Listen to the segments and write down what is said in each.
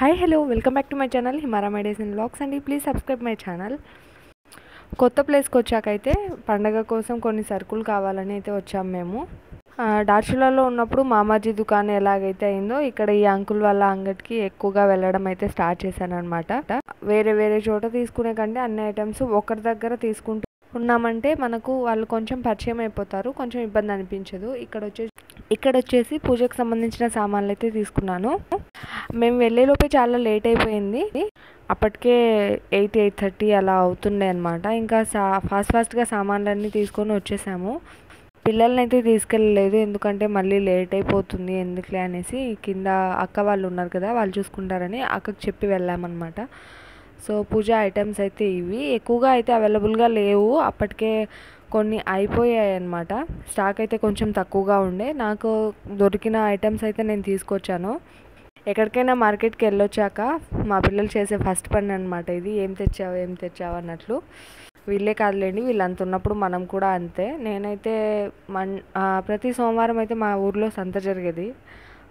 Hi hello welcome back to my channel Himara medicine vlogs అండి. Please subscribe my channel. కొత్త ప్లేస్కి వచ్చాకైతే పండగ కోసం కొన్ని సరుకులు కావాలని అయితే వచ్చాము మేము. డార్చులాలో ఉన్నప్పుడు మామాజీ దుకాణం ఎలాగైతే అయిందో ఇక్కడ ఈ అంకుల్ వాళ్ళ అంగడికి ఎక్కువగా వెళ్ళడం అయితే స్టార్ట్ చేశాను అనమాట. వేరే వేరే చోట తీసుకునే కంటే అన్ని ఐటమ్స్ ఒకరి దగ్గర తీసుకుంటూ ఉన్నామంటే మనకు వాళ్ళు కొంచెం పరిచయం అయిపోతారు, కొంచెం ఇబ్బంది అనిపించదు. ఇక్కడ వచ్చేసి పూజకు సంబంధించిన సామాన్లు అయితే తీసుకున్నాను. మేము వెళ్ళేలోపే చాలా లేట్ అయిపోయింది. అప్పటికే 8:30 అలా అవుతుండే అనమాట. ఇంకా ఫాస్ట్గా సామాన్లన్నీ తీసుకొని వచ్చేసాము. పిల్లల్ని అయితే తీసుకెళ్ళలేదు, ఎందుకంటే మళ్ళీ లేట్ అయిపోతుంది ఎందుకులే అనేసి కింద అక్క వాళ్ళు ఉన్నారు కదా, వాళ్ళు చూసుకుంటారని అక్కకు చెప్పి వెళ్ళామన్నమాట. సో పూజ ఐటమ్స్ అయితే ఇవి ఎక్కువగా అయితే అవైలబుల్గా లేవు, అప్పటికే కొన్ని అయిపోయాయి అన్నమాట. స్టాక్ అయితే కొంచెం తక్కువగా ఉండే. నాకు దొరికిన ఐటమ్స్ అయితే నేను తీసుకొచ్చాను. ఎక్కడికైనా మార్కెట్కి వెళ్ళొచ్చాక మా పిల్లలు చేసే ఫస్ట్ పని అనమాట ఇది. ఏం తెచ్చావు అన్నట్లు. వీళ్ళే కాదులేండి, వీళ్ళంత ఉన్నప్పుడు మనం కూడా అంతే. నేనైతే ప్రతి సోమవారం అయితే మా ఊర్లో సంత జరిగేది.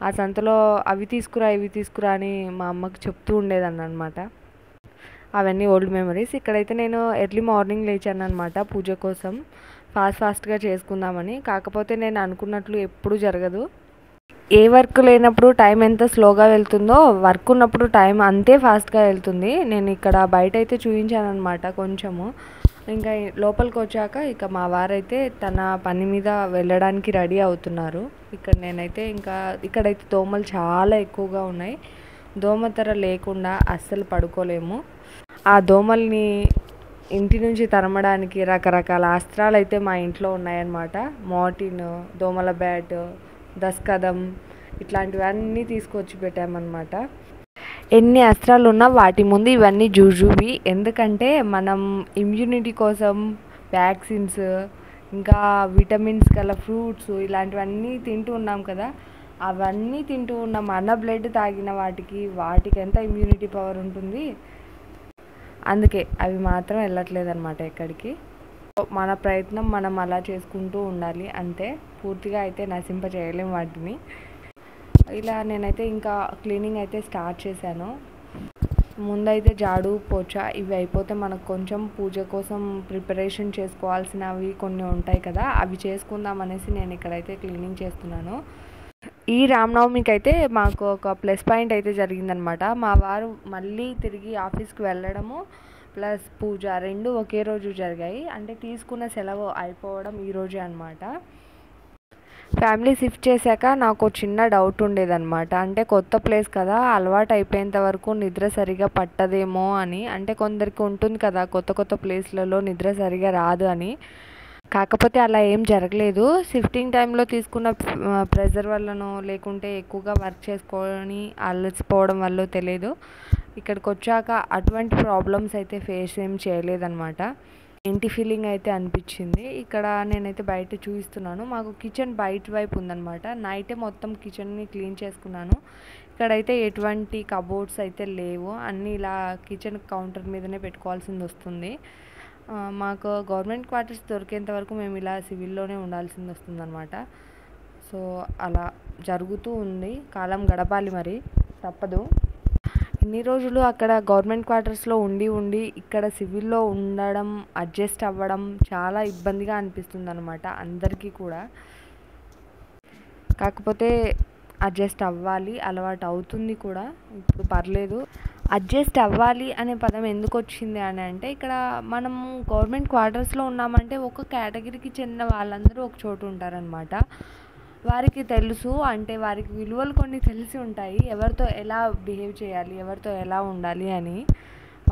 ఆ సంతలో అవి తీసుకురా అని మా అమ్మకి చెప్తూ ఉండేదాన్ని అనమాట. అవన్నీ ఓల్డ్ మెమరీస్. ఇక్కడైతే నేను ఎర్లీ మార్నింగ్ లేచాను అనమాట పూజ కోసం, ఫాస్ట్గా చేసుకుందామని. కాకపోతే నేను అనుకున్నట్లు ఎప్పుడూ జరగదు. ఏ వర్క్ లేనప్పుడు టైం ఎంత స్లోగా వెళ్తుందో వర్క్ ఉన్నప్పుడు టైం అంతే ఫాస్ట్గా వెళ్తుంది. నేను ఇక్కడ బయట అయితే చూపించాను అనమాట కొంచెము. ఇంకా లోపలికి వచ్చాక ఇక మా వారైతే తన పని మీద వెళ్ళడానికి రెడీ అవుతున్నారు. ఇక్కడైతే దోమలు చాలా ఎక్కువగా ఉన్నాయి. దోమతెర లేకుండా అస్సలు పడుకోలేము. ఆ దోమల్ని ఇంటి నుంచి తరమడానికి రకరకాల అస్త్రాలు అయితే మా ఇంట్లో ఉన్నాయన్నమాట. మోర్టిన్, దోమల బ్యాట్, దస్కదం ఇట్లాంటివన్నీ తీసుకొచ్చి పెట్టామన్నమాట. ఎన్ని అస్త్రాలు ఉన్నా వాటి ముందు ఇవన్నీ జూజువి. ఎందుకంటే మనం ఇమ్యూనిటీ కోసం వ్యాక్సిన్స్, ఇంకా విటమిన్స్ గల ఫ్రూట్స్ ఇలాంటివన్నీ తింటూ ఉన్నాం కదా. అవన్నీ తింటూ ఉన్న మన బ్లడ్ తాగిన వాటికి ఎంత ఇమ్యూనిటీ పవర్ ఉంటుంది. అందుకే అవి మాత్రం వెళ్ళట్లేదు అనమాట ఎక్కడికి. మన ప్రయత్నం మనం అలా చేసుకుంటూ ఉండాలి అంతే. పూర్తిగా అయితే నశింప చేయలేం వాటిని. ఇలా నేనైతే ఇంకా క్లీనింగ్ అయితే స్టార్ట్ చేశాను. ముందైతే జాడు, పోచా ఇవి అయిపోతే మనకు కొంచెం పూజ కోసం ప్రిపరేషన్ చేసుకోవాల్సినవి కొన్ని ఉంటాయి కదా, అవి చేసుకుందాం అనేసి నేను ఇక్కడైతే క్లీనింగ్ చేస్తున్నాను. ఈ రామనవమికి అయితే మాకు ఒక ప్లస్ పాయింట్ అయితే జరిగిందనమాట. మా వారు మళ్ళీ తిరిగి ఆఫీస్కి వెళ్ళడము ప్లస్ పూజ రెండు ఒకే రోజు జరిగాయి. అంటే తీసుకున్న సెలవు అయిపోవడం ఈరోజే అనమాట. ఫ్యామిలీ షిఫ్ట్ చేశాక నాకు చిన్న డౌట్ ఉండేదన్నమాట. అంటే కొత్త ప్లేస్ కదా, అలవాటు అయిపోయేంత వరకు నిద్ర సరిగా పట్టదేమో అని. అంటే కొందరికి ఉంటుంది కదా కొత్త ప్లేస్లలో నిద్ర సరిగా రాదు అని. కాకపోతే అలా ఏం జరగలేదు. షిఫ్టింగ్ టైంలో తీసుకున్న ప్రెజర్ వల్లనో లేకుంటే ఎక్కువగా వర్క్ చేసుకొని అలసిపోవడం వల్ల తెలియదు, ఇక్కడికి వచ్చాక అటువంటి ప్రాబ్లమ్స్ అయితే ఫేస్ ఏం చేయలేదన్నమాట. ఇంటి ఫీలింగ్ అయితే అనిపించింది. ఇక్కడ నేనైతే బయట చూపిస్తున్నాను. మాకు కిచెన్ బయట వైపు ఉందన్నమాట. నైటే మొత్తం కిచెన్ని క్లీన్ చేసుకున్నాను. ఇక్కడైతే ఎటువంటి కబోర్డ్స్ అయితే లేవు, అన్నీ ఇలా కిచెన్ కౌంటర్ మీదనే పెట్టుకోవాల్సింది వస్తుంది. మాకు గవర్నమెంట్ క్వార్టర్స్ దొరికేంత వరకు మేము ఇలా సివిల్లోనే ఉండాల్సింది వస్తుంది అనమాట. సో అలా జరుగుతూ ఉంది. కాలం గడపాలి, మరి తప్పదు. ఇన్ని రోజులు అక్కడ గవర్నమెంట్ క్వార్టర్స్లో ఉండి ఇక్కడ సివిల్లో ఉండడం, అడ్జస్ట్ అవ్వడం చాలా ఇబ్బందిగా అనిపిస్తుంది అనమాట అందరికీ కూడా. కాకపోతే అడ్జస్ట్ అవ్వాలి, అలవాటు అవుతుంది కూడా. ఇప్పుడు పర్లేదు. అడ్జస్ట్ అవ్వాలి అనే పదం ఎందుకు వచ్చింది అని అంటే, ఇక్కడ మనము గవర్నమెంట్ క్వార్టర్స్లో ఉన్నామంటే ఒక కేటగిరీకి చెందిన వాళ్ళందరూ ఒక చోటు ఉంటారనమాట. వారికి తెలుసు, అంటే వారికి విలువలు కొన్ని తెలిసి ఉంటాయి, ఎవరితో ఎలా బిహేవ్ చేయాలి, ఎవరితో ఎలా ఉండాలి అని.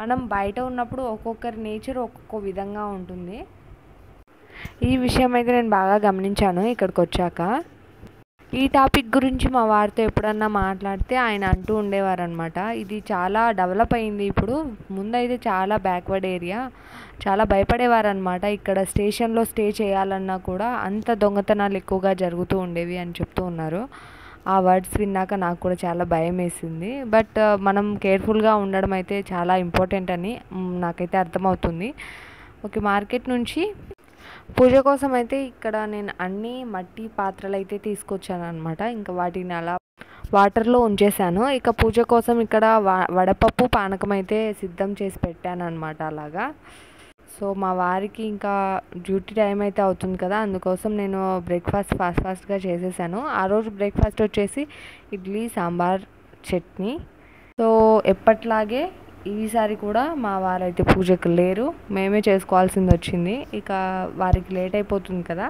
మనం బయట ఉన్నప్పుడు ఒక్కొక్కరి నేచర్ ఒక్కొక్క విధంగా ఉంటుంది. ఈ విషయం అయితే నేను బాగా గమనించాను ఇక్కడికి వచ్చాక. ఈ టాపిక్ గురించి మా వారితో ఎప్పుడన్నా మాట్లాడితే ఆయన అంటూ ఉండేవారు అనమాట, ఇది చాలా డెవలప్ అయింది ఇప్పుడు, ముందైతే చాలా బ్యాక్వర్డ్ ఏరియా, చాలా భయపడేవారు అనమాట. ఇక్కడ స్టేషన్లో స్టే చేయాలన్నా కూడా అంత దొంగతనాలు ఎక్కువగా జరుగుతూ ఉండేవి అని చెప్తూ ఉన్నారు. ఆ వర్డ్స్ విన్నాక నాకు కూడా చాలా భయం వేసింది. బట్ మనం కేర్ఫుల్గా ఉండడం అయితే చాలా ఇంపార్టెంట్ అని నాకైతే అర్థమవుతుంది. ఓకే, మార్కెట్ నుంచి పూజ కోసం అయితే ఇక్కడ నేను అన్ని మట్టి పాత్రలు అయితే తీసుకొచ్చాను అనమాట. ఇంకా వాటిని అలా వాటర్లో ఉంచేసాను. ఇక పూజ కోసం ఇక్కడ వడపప్పు పానకం అయితే సిద్ధం చేసి పెట్టాను అనమాట అలాగా. సో మా వారికి ఇంకా డ్యూటీ టైం అయితే అవుతుంది కదా, అందుకోసం నేను బ్రేక్ఫాస్ట్ ఫాస్ట్గా చేసేసాను. ఆ రోజు బ్రేక్ఫాస్ట్ వచ్చేసి ఇడ్లీ, సాంబార్, చట్నీ. సో ఎప్పట్లాగే ఈసారి కూడా మా వారైతే పూజకు లేరు, మేమే చేసుకోవాల్సింది వచ్చింది. ఇక వారికి లేట్ అయిపోతుంది కదా,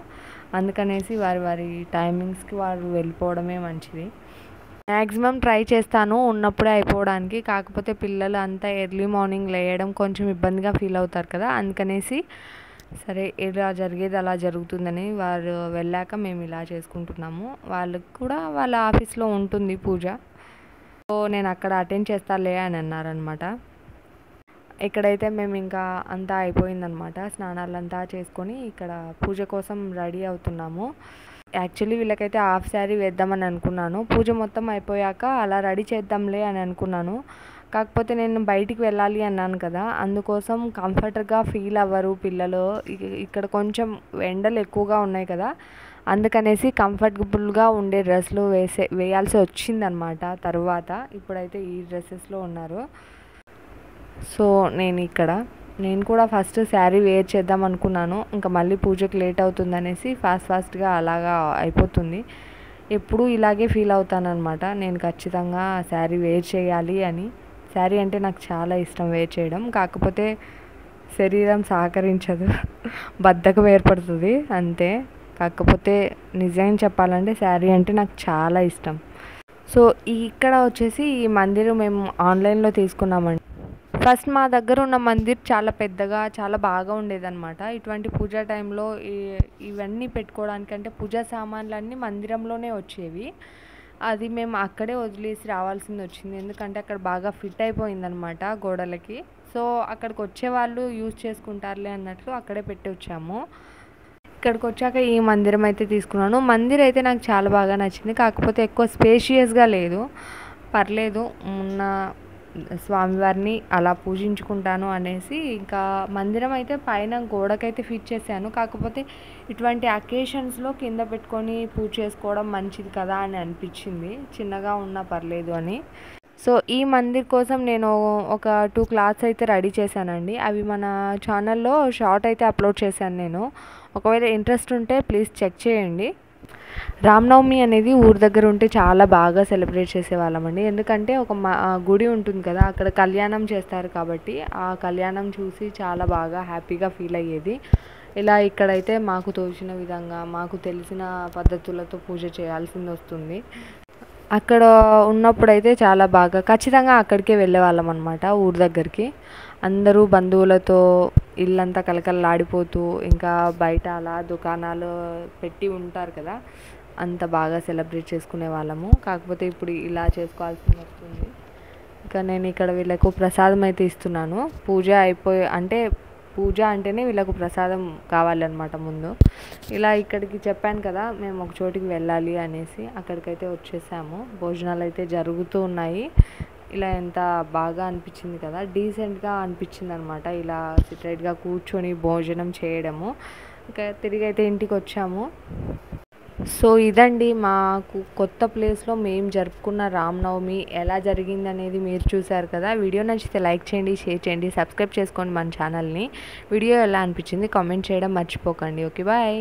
అందుకనేసి వారి టైమింగ్స్కి వారు వెళ్ళిపోవడమే మంచిది. మ్యాక్సిమం ట్రై చేస్తాను ఉన్నప్పుడే అయిపోవడానికి. కాకపోతే పిల్లలు అంతా ఎర్లీ మార్నింగ్ లేయడం కొంచెం ఇబ్బందిగా ఫీల్ అవుతారు కదా, అందుకనేసి సరే ఇలా జరిగేది అలా జరుగుతుందని వారు వెళ్ళాక మేము ఇలా చేసుకుంటున్నాము. వాళ్ళకి కూడా వాళ్ళ ఆఫీస్లో ఉంటుంది పూజ. సో నేను అక్కడ అటెండ్ చేస్తాలే అని అన్నారనమాట. ఇక్కడైతే మేము ఇంకా అంతా అయిపోయిందనమాట. స్నానాలంతా చేసుకొని ఇక్కడ పూజ కోసం రెడీ అవుతున్నాము. యాక్చువల్లీ వీళ్ళకైతే హాఫ్ శారీ వేద్దామని అనుకున్నాను. పూజ మొత్తం అయిపోయాక అలా రెడీ చేద్దాంలే అని అనుకున్నాను. కాకపోతే నేను బయటికి వెళ్ళాలి అన్నాను కదా, అందుకోసం కంఫర్ట్గా ఫీల్ అవ్వరు పిల్లలు. ఇక్కడ కొంచెం ఎండలు ఎక్కువగా ఉన్నాయి కదా, అందుకనేసి కంఫర్టబుల్గా ఉండే డ్రెస్లు వేయాల్సి వచ్చిందనమాట. తర్వాత ఇప్పుడైతే ఈ డ్రెస్సెస్లో ఉన్నారు. సో నేను కూడా ఫస్ట్ శారీ వేర్ చేద్దాం అనుకున్నాను. ఇంకా మళ్ళీ పూజకి లేట్ అవుతుందనేసి ఫాస్ట్గా అలాగా అయిపోతుంది. ఎప్పుడూ ఇలాగే ఫీల్ అవుతానన్నమాట. నేను ఖచ్చితంగా శారీ వేర్ చేయాలి అని. శారీ అంటే నాకు చాలా ఇష్టం వేర్ చేయడం. కాకపోతే శరీరం సహకరించదు, బద్ధకం ఏర్పడుతుంది అంతే. కాకపోతే నిజం చెప్పాలంటే శారీ అంటే నాకు చాలా ఇష్టం. సో ఇక్కడ వచ్చేసి ఈ మందిరం మేము ఆన్లైన్లో తీసుకున్నామండి. ఫస్ట్ మా దగ్గర ఉన్న మందిర్ చాలా పెద్దగా చాలా బాగా ఉండేదన్నమాట. ఇటువంటి పూజా టైంలో ఇవన్నీ పెట్టుకోవడానికంటే పూజా సామాన్లన్నీ మందిరంలోనే వచ్చేవి. అది మేము అక్కడే వదిలేసి రావాల్సింది వచ్చింది, ఎందుకంటే అక్కడ బాగా ఫిట్ అయిపోయిందనమాట గోడలకి. సో అక్కడికి వచ్చేవాళ్ళు యూజ్ చేసుకుంటారులే అన్నట్లు అక్కడే పెట్టి వచ్చాము. ఇక్కడికి వచ్చాక ఈ మందిరం అయితే తీసుకున్నాను. మందిరం అయితే నాకు చాలా బాగా నచ్చింది. కాకపోతే ఎక్కువ స్పేషియస్గా లేదు, పర్లేదు, ఉన్న స్వామివారిని అలా పూజించుకుంటాను అనేసి ఇంకా మందిరం అయితే పైన గోడకైతే ఫిట్ చేశాను. కాకపోతే ఇటువంటి అకేషన్స్లో కింద పెట్టుకొని పూజ చేసుకోవడం మంచిది కదా అని అనిపించింది, చిన్నగా ఉన్నా పర్లేదు అని. సో ఈ మందిర్ కోసం నేను ఒక 2 క్లాత్స్ అయితే రెడీ చేశానండి. అవి మన ఛానల్లో షార్ట్ అయితే అప్లోడ్ చేశాను నేను. ఒకవేళ ఇంట్రెస్ట్ ఉంటే ప్లీజ్ చెక్ చేయండి. రామనవమి అనేది ఊరి దగ్గర ఉంటే చాలా బాగా సెలబ్రేట్ చేసేవాళ్ళమండి. ఎందుకంటే ఒక గుడి ఉంటుంది కదా, అక్కడ కళ్యాణం చేస్తారు కాబట్టి ఆ కళ్యాణం చూసి చాలా బాగా హ్యాపీగా ఫీల్ అయ్యేది. ఇలా ఇక్కడైతే మాకు తోచిన విధంగా మాకు తెలిసిన పద్ధతులతో పూజ చేయాల్సింది వస్తుంది. అక్కడ ఉన్నప్పుడైతే చాలా బాగా ఖచ్చితంగా అక్కడికే వెళ్ళేవాళ్ళం అనమాట, ఊరి దగ్గరికి. అందరూ బంధువులతో ఇల్లంతా కలకలలాడిపోతూ, ఇంకా బయట అలా దుకాణాలు పెట్టి ఉంటారు కదా, అంత బాగా సెలబ్రేట్ చేసుకునే వాళ్ళము. కాకపోతే ఇప్పుడు ఇలా చేసుకోవాల్సి వస్తుంది. ఇంకా నేను ఇక్కడ వీళ్ళకు ప్రసాదం అయితే ఇస్తున్నాను. పూజ అంటేనే వీళ్ళకు ప్రసాదం కావాలన్నమాట ముందు. ఇలా ఇక్కడికి చెప్పాను కదా మేము ఒక చోటికి వెళ్ళాలి అనేసి, అక్కడికైతే వచ్చేసాము. భోజనాలు అయితే జరుగుతూ ఉన్నాయి. ఇలా ఎంత బాగా అనిపించింది కదా, డీసెంట్గా అనిపించింది అనమాట ఇలా స్ట్రైట్గా కూర్చొని భోజనం చేయడము. ఇంకా తిరిగి అయితే ఇంటికి వచ్చాము. సో ఇదండి మాకు కొత్త ప్లేస్లో మేము జరుపుకున్న రామనవమి ఎలా జరిగింది అనేది మీరు చూసారు కదా. వీడియో నచ్చితే లైక్ చేయండి, షేర్ చేయండి, సబ్స్క్రైబ్ చేసుకోండి మన ఛానల్ని. వీడియో ఎలా అనిపించింది కామెంట్ చేయడం మర్చిపోకండి. Okay, bye.